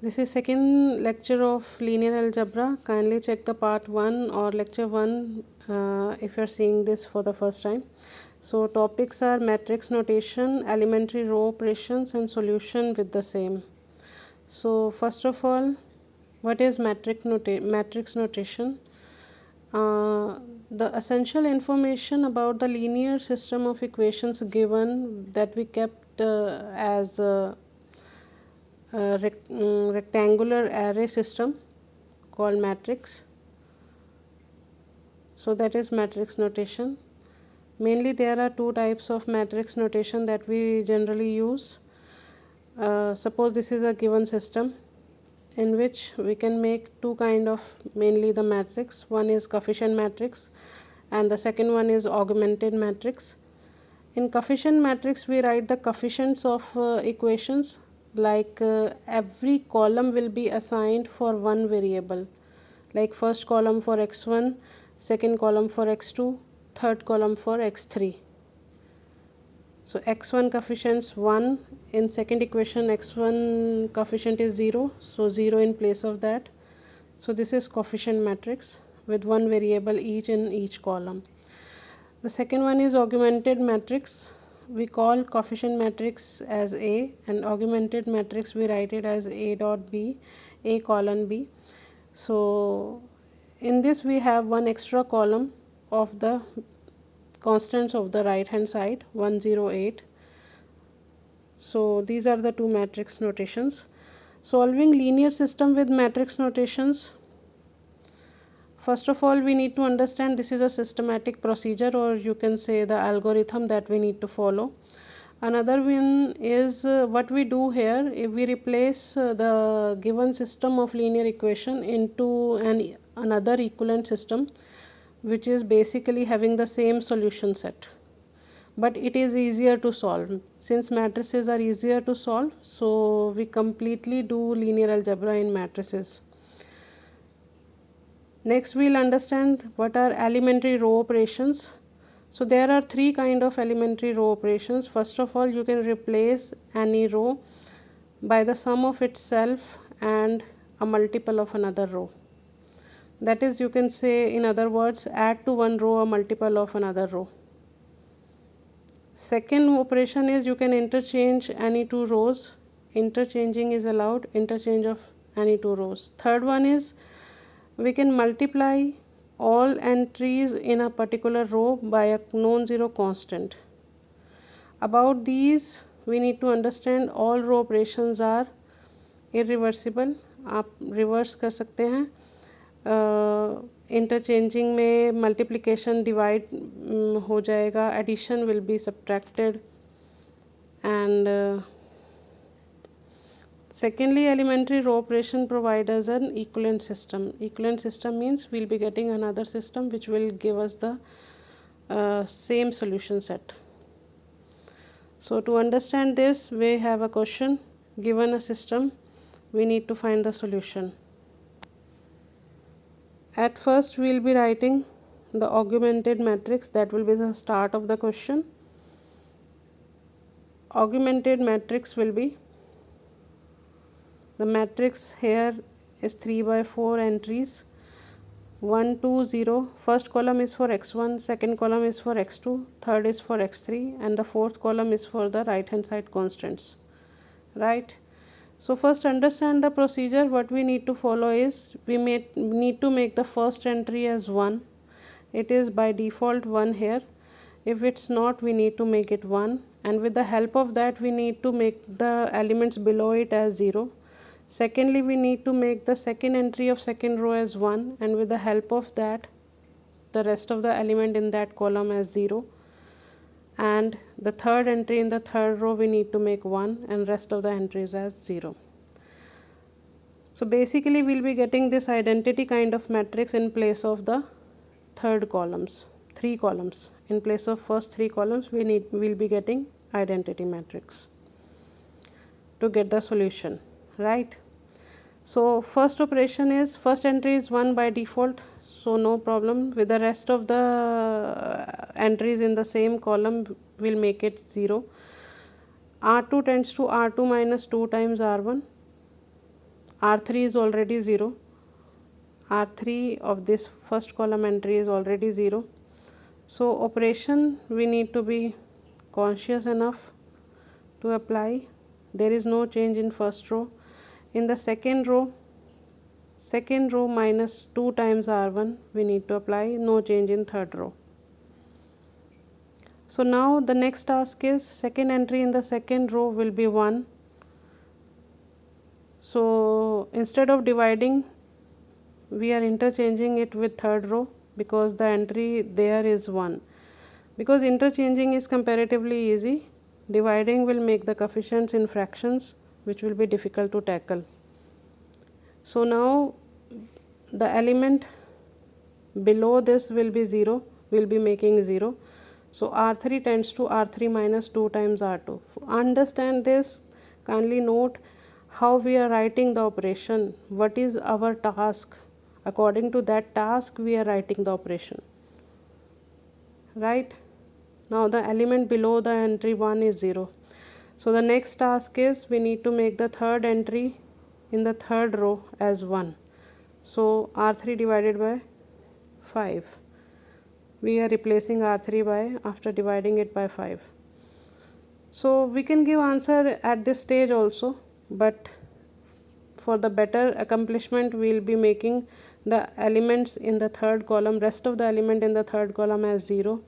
This is second lecture of linear algebra. Kindly check the part 1 or lecture 1 if you are seeing this for the first time. So topics are matrix notation, elementary row operations and solution with the same. So first of all, what is matrix notation? The essential information about the linear system of equations given that we kept as rectangular array system called matrix. So that is matrix notation. Mainly there are two types of matrix notation that we generally use. Suppose this is a given system in which we can make two kind of mainly the matrix. One is coefficient matrix and the second one is augmented matrix. In coefficient matrix we write the coefficients of equations, like every column will be assigned for one variable, like first column for x1, second column for x2, third column for x3. So x1 coefficients 1, in second equation x1 coefficient is 0, so 0 in place of that. So this is coefficient matrix with one variable each in each column. The second one is augmented matrix. We call coefficient matrix as A and augmented matrix we write it as A dot B, A colon B. So in this we have one extra column of the constants of the right hand side 108. So these are the two matrix notations. Solving linear system with matrix notations. First of all, we need to understand this is a systematic procedure, or you can say the algorithm that we need to follow. Another one is what we do here, if we replace the given system of linear equation into another equivalent system which is basically having the same solution set, but it is easier to solve. Since matrices are easier to solve, so we completely do linear algebra in matrices. Next we will understand what are elementary row operations. So there are three kind of elementary row operations. First of all, you can replace any row by the sum of itself and a multiple of another row. That is, you can say, in other words, add to one row a multiple of another row. Second operation is you can interchange any two rows. Interchanging is allowed, interchange of any two rows. Third one is we can multiply all entries in a particular row by a non-zero constant. About these we need to understand all row operations are irreversible. आप reverse कर सकते हैं. Interchanging में multiplication divide हो जाएगा, addition will be subtracted, and secondly, elementary row operation provide us an equivalent system. Equivalent system means we'll be getting another system which will give us the same solution set. So to understand this, we have a question. Given a system, we need to find the solution. At first, we'll be writing the augmented matrix. That will be the start of the question. Augmented matrix will be, the matrix here is 3 by 4 entries, 1 2 0. First column is for x1, second column is for x2, third is for x3, and the fourth column is for the right hand side constants, right? So first understand the procedure. What we need to follow is we need to make the first entry as 1. It is by default 1 here. If it's not, we need to make it 1, and with the help of that we need to make the elements below it as 0. Secondly, we need to make the second entry of second row as 1, and with the help of that the rest of the element in that column as 0, and the third entry in the third row we need to make 1 and rest of the entries as 0. So basically we'll be getting this identity kind of matrix in place of the third columns, 3 columns. In place of first 3 columns we'll be getting identity matrix to get the solution, right? So first operation is, first entry is 1 by default, so no problem. With the rest of the entries in the same column we'll make it 0. R2 tends to R2 minus 2 times R1. R3 is already 0. R3 of this first column entry is already 0. So operation we need to be conscious enough to apply. There is no change in first row. In the second row minus 2 times R1 we need to apply, no change in third row. So now the next task is second entry in the second row will be 1. So instead of dividing, we are interchanging it with third row because the entry there is 1. Because interchanging is comparatively easy, dividing will make the coefficients in fractions, which will be difficult to tackle. So now the element below this will be 0, will be making 0. So R3 tends to R3 minus 2 times R2. Understand this, kindly note how we are writing the operation, what is our task. According to that task we are writing the operation, right? Now the element below the entry 1 is 0. So the next task is we need to make the third entry in the third row as 1. So R3 divided by 5. We are replacing R3 by after dividing it by 5. So we can give answer at this stage also, but for the better accomplishment we will be making the elements in the third column, rest of the element in the third column as 0.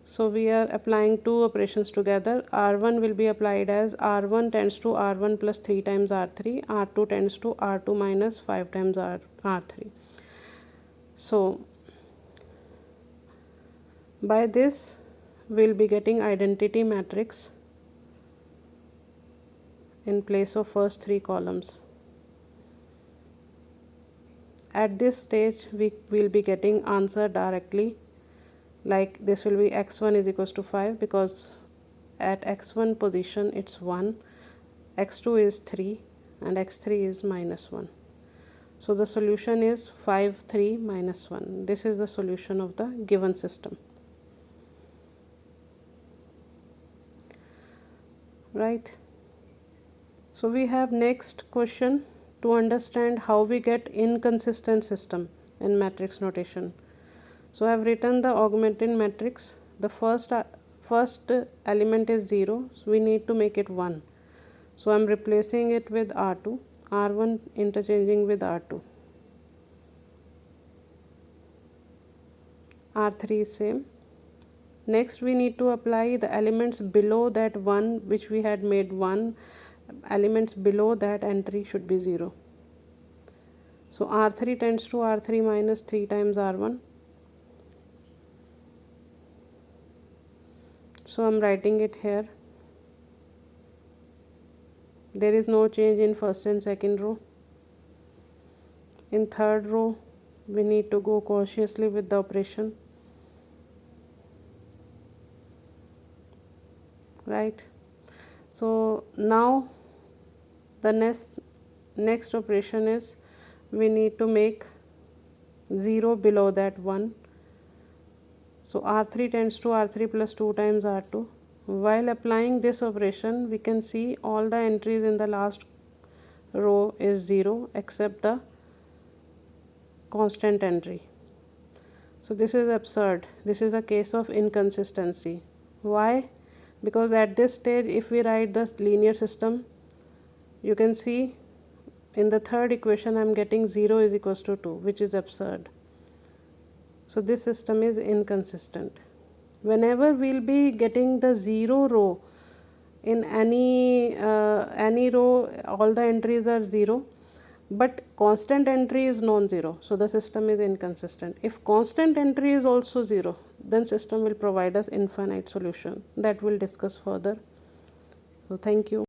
So we are applying two operations together. R1 will be applied as R1 tends to R1 plus 3 times R3, R2 tends to R2 minus 5 times R3. So by this we will be getting identity matrix in place of first 3 columns. At this stage we will be getting answer directly, like this will be x1 is equals to 5 because at x1 position it's 1, x2 is 3 and x3 is minus 1. So the solution is 5, 3, minus 1. This is the solution of the given system, right? So we have next question to understand how we get inconsistent system in matrix notation. So I have written the augmented matrix. The first element is 0, so we need to make it 1. So I am replacing it with R2, R1 interchanging with R2. R3 is same. Next we need to apply the elements below that 1 which we had made 1. Elements below that entry should be 0. So R3 tends to R3 minus 3 times R1. So I am writing it here. There is no change in first and second row. In third row we need to go cautiously with the operation, right? So now the next operation is we need to make 0 below that 1. So R3 tends to R3 plus 2 times R2. While applying this operation we can see all the entries in the last row is 0 except the constant entry. So this is absurd. This is a case of inconsistency. Why? Because at this stage if we write the linear system, you can see in the third equation I am getting 0 is equals to 2, which is absurd. So this system is inconsistent. Whenever we will be getting the 0 row in any row, all the entries are 0, but constant entry is non-zero, so the system is inconsistent. If constant entry is also 0, then system will provide us infinite solution. That we'll discuss further. So thank you.